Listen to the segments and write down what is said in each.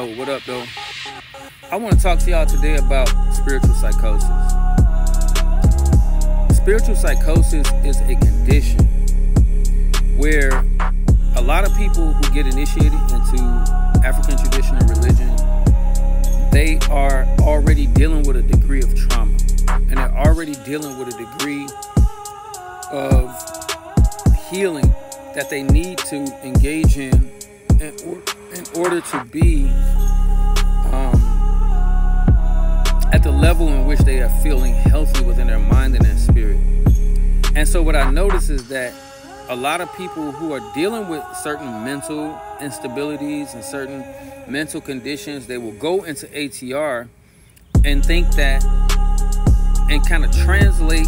Oh, what up, though? I want to talk to y'all today about spiritual psychosis. Spiritual psychosis is a condition where a lot of people who get initiated into African traditional religion, they are already dealing with a degree of trauma, and they're already dealing with a degree of healing that they need to engage in order to be at the level in which they are feeling healthy within their mind and their spirit. And so what I notice is that a lot of people who are dealing with certain mental instabilities and certain mental conditions, they will go into ATR and think that, and kind of translate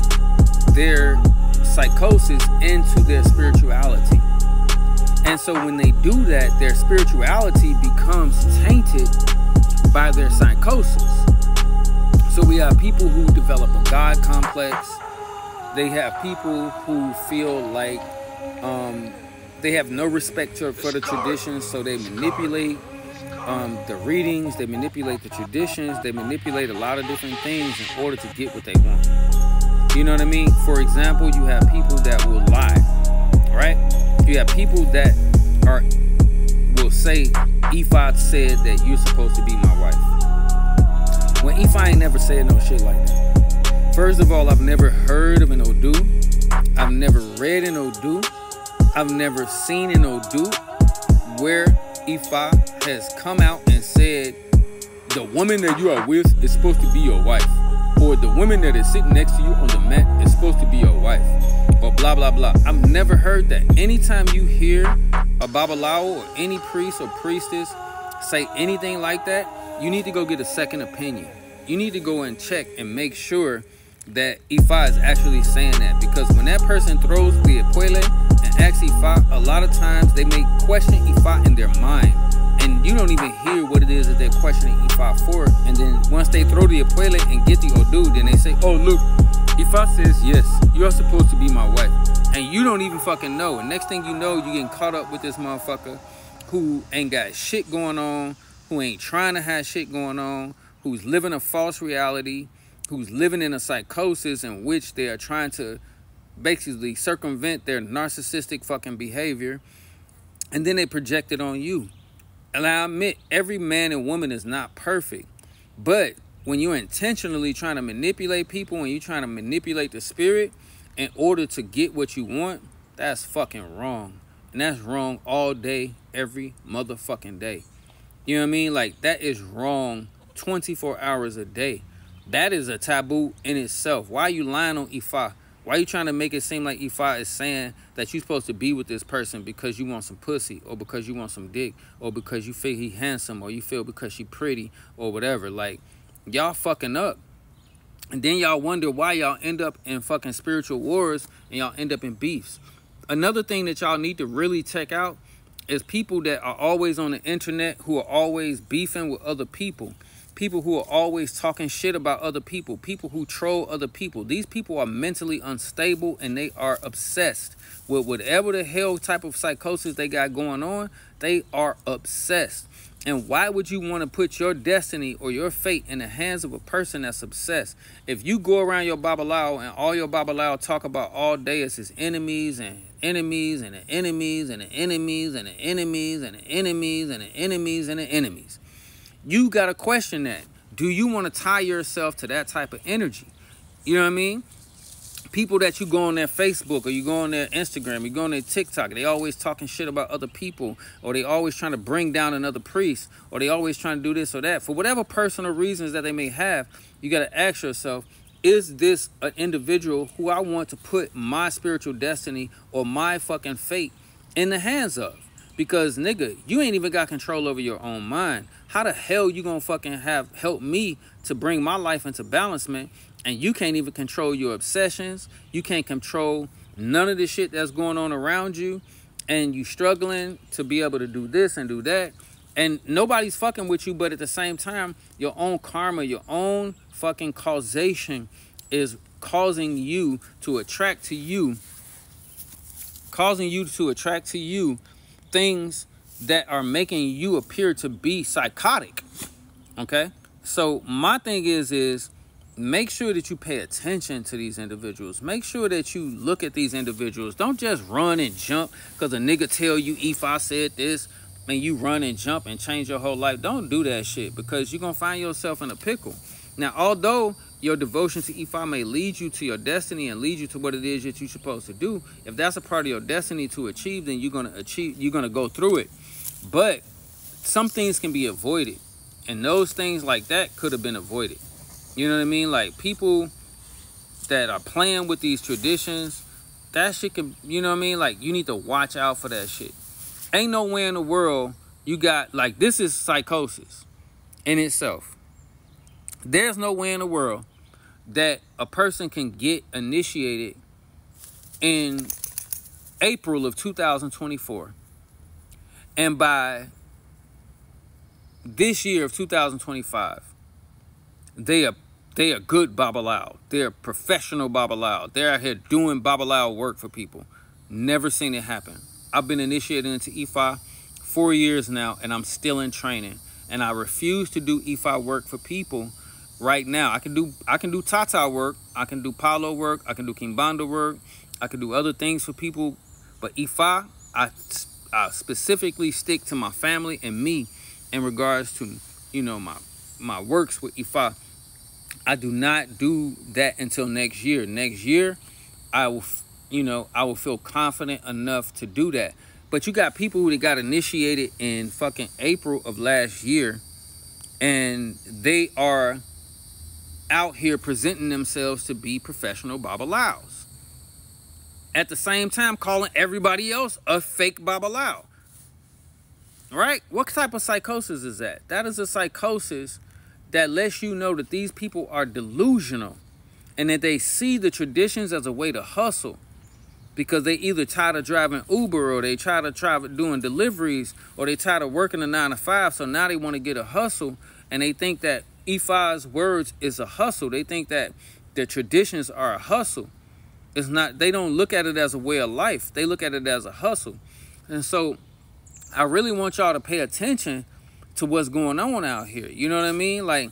their psychosis into their spirituality. And so when they do that, their spirituality becomes tainted by their psychosis. So we have people who develop a God complex. They have people who feel like they have no respect for the traditions, so they manipulate the readings, they manipulate the traditions, they manipulate a lot of different things in order to get what they want. You know what I mean? For example, you have people that will lie, right? You have people that will say, IFA said that you're supposed to be my wife. When IFA ain't never said no shit like that. First of all, I've never heard of an Odu. I've never read an Odu. I've never seen an Odu where IFA has come out and said, the woman that you are with is supposed to be your wife. Or the woman that is sitting next to you on the mat is supposed to be your wife. Or blah, blah, blah. I've never heard that. Anytime you hear a Babalawo or any priest or priestess say anything like that, you need to go get a second opinion. You need to go and check and make sure that Ifa is actually saying that. Because when that person throws the Epuele and asks Ifa, a lot of times they may question Ifa in their mind. And you don't even hear what it is that they're questioning Ifa for. And then once they throw the Epuele and get the Odu, then they say, oh, look, Ifa says, yes, you're supposed to be my wife. And you don't even fucking know. And next thing you know, you're getting caught up with this motherfucker who ain't got shit going on, who ain't trying to have shit going on, who's living a false reality, who's living in a psychosis in which they are trying to basically circumvent their narcissistic fucking behavior. And then they project it on you. And I admit, every man and woman is not perfect. But when you're intentionally trying to manipulate people, when you're trying to manipulate the spirit in order to get what you want, that's fucking wrong. And that's wrong all day, every motherfucking day. You know what I mean? Like, that is wrong 24 hours a day. That is a taboo in itself. Why are you lying on Ifa? Why are you trying to make it seem like Ifa is saying that you're supposed to be with this person because you want some pussy, or because you want some dick, or because you feel he handsome, or you feel because she pretty, or whatever? Like, y'all fucking up. And then y'all wonder why y'all end up in fucking spiritual wars and y'all end up in beefs. Another thing that y'all need to really check out is people that are always on the internet who are always beefing with other people. People who are always talking shit about other people. People who troll other people. These people are mentally unstable and they are obsessed with whatever the hell type of psychosis they got going on. They are obsessed. And why would you want to put your destiny or your fate in the hands of a person that's obsessed? If you go around your Babalao and all your Babalao talk about all day is his enemies and enemies and the enemies and the enemies and the enemies and the enemies and the enemies and the enemies. You got to question that. Do you want to tie yourself to that type of energy? You know what I mean? People that you go on their Facebook, or you go on their Instagram, you go on their TikTok, they always talking shit about other people, or they always trying to bring down another priest, or they always trying to do this or that. For whatever personal reasons that they may have, you got to ask yourself, is this an individual who I want to put my spiritual destiny or my fucking fate in the hands of? Because, nigga, you ain't even got control over your own mind. How the hell you gonna fucking help me to bring my life into balancement, and you can't even control your obsessions? You can't control none of the shit that's going on around you, and you struggling to be able to do this and do that, and nobody's fucking with you, but at the same time, your own karma, your own fucking causation is causing you to attract to you things that are making you appear to be psychotic. Okay? So my thing is make sure that you pay attention to these individuals. Make sure that you look at these individuals. Don't just run and jump because a nigga tell you IFA said this and you run and jump and change your whole life. Don't do that shit, because you're going to find yourself in a pickle. Now, although your devotion to IFA may lead you to your destiny and lead you to what it is that you're supposed to do, if that's a part of your destiny to achieve, then you're going to go through it. But some things can be avoided, and those things like that could have been avoided. You know what I mean? Like, people that are playing with these traditions, that shit can, you know what I mean? Like, you need to watch out for that shit. Ain't no way in the world you got, like, this is psychosis in itself. There's no way in the world that a person can get initiated in April of 2024. And by this year of 2025, they are good Babalao. They're professional Babalao. They're out here doing Babalao work for people. Never seen it happen. I've been initiated into IFA 4 years now, and I'm still in training. And I refuse to do IFA work for people right now. I can do Tata work. I can do Palo work. I can do Quimbanda work. I can do other things for people. But IFA, I specifically stick to my family and me in regards to, you know, my works with IFA. I do not do that until next year. Next year, I will feel confident enough to do that. But you got people who got initiated in fucking April of last year, and they are out here presenting themselves to be professional Babalaos. At the same time, calling everybody else a fake Babalao. Right? What type of psychosis is that? That is a psychosis that lets you know that these people are delusional and that they see the traditions as a way to hustle, because they either tired of driving Uber, or they tired of doing deliveries, or they tired of working a 9 to 5. So now they want to get a hustle, and they think that IFA's words is a hustle. They think that their traditions are a hustle. It's not. They don't look at it as a way of life. They look at it as a hustle. And so I really want y'all to pay attention to what's going on out here. You know what I mean? Like,